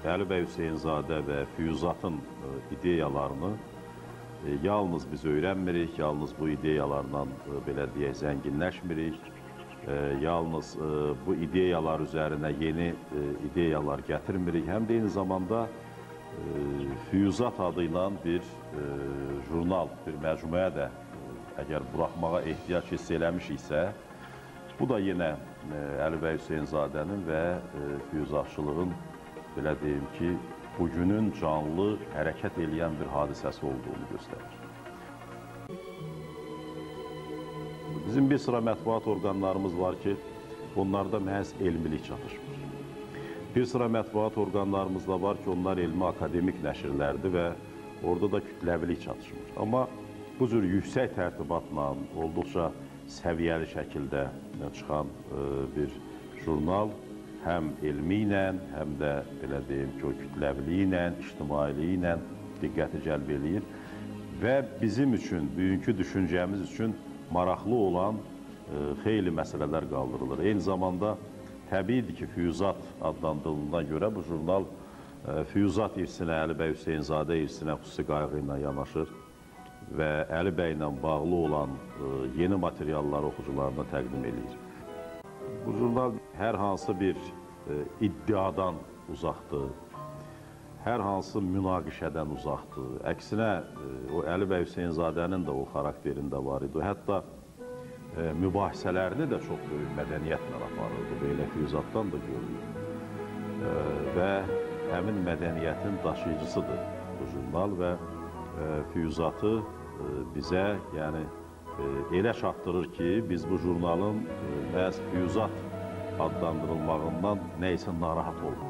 Əli bəy Hüseynzadə və Füyuzatın ideyalarını yalnız biz öyrənmirik, yalnız bu ideyalarla, belə deyək, zənginləşmirik, yalnız bu ideyalar üzərinə yeni ideyalar gətirmirik, həm də eyni zamanda Füyuzat adı ilə bir jurnal, bir məcmuəyə də əgər buraxmağa ehtiyac hiss eləmişiksə, bu da yenə Əli bəy Hüseynzadənin və füyuzatçılığın, belə deyim ki, bugünün canlı, hərəkət eləyən bir hadisəsi olduğunu göstərir. Bizim bir sıra mətbuat orqanlarımız var ki, onlarda məhz elmilik çatışmır. Bir sıra mətbuat orqanlarımız da var ki, onlar elmi akademik nəşrlərdir və orada da kütləvilik çatışmır. Amma bu cür yüksək tərtibatla, olduqca səviyyəli şəkildə çıxan bir jurnal həm elmi ilə, həm də belə deyim ki, o kütləviliyi ilə, ictimailiyi ilə diqqəti cəlb eləyir və bizim üçün, bugünkü düşüncəmiz üçün maraqlı olan xeyli məsələlər qaldırılır. Eyni zamanda təbiidir ki, Füyuzat adlandırıldığına görə bu jurnal Füyuzat irsinə, Əli bəy Hüseynzadə irsinə xüsusi qayğı ilə yanaşır və Əli bəy ilə bağlı olan yeni materialları oxucularına təqdim edir. Bu jurnal hər hansı bir iddiadan uzaqdır, hər hansı münaqişədən uzaqdır. Əksinə, o Əli bəy Hüseynzadənin də o xarakterində var idi. Hətta mübahisələrini də çox böyük mədəniyyətlə aparırdı. Belə Füyuzatdan da görülür. Və həmin mədəniyyətin daşıyıcısıdır bu jurnal və Füyuzatı bizə, yəni elə çatdırır ki, biz bu jurnalın məhz Füyuzat adlandırılmağından nəysə narahat olmuyor.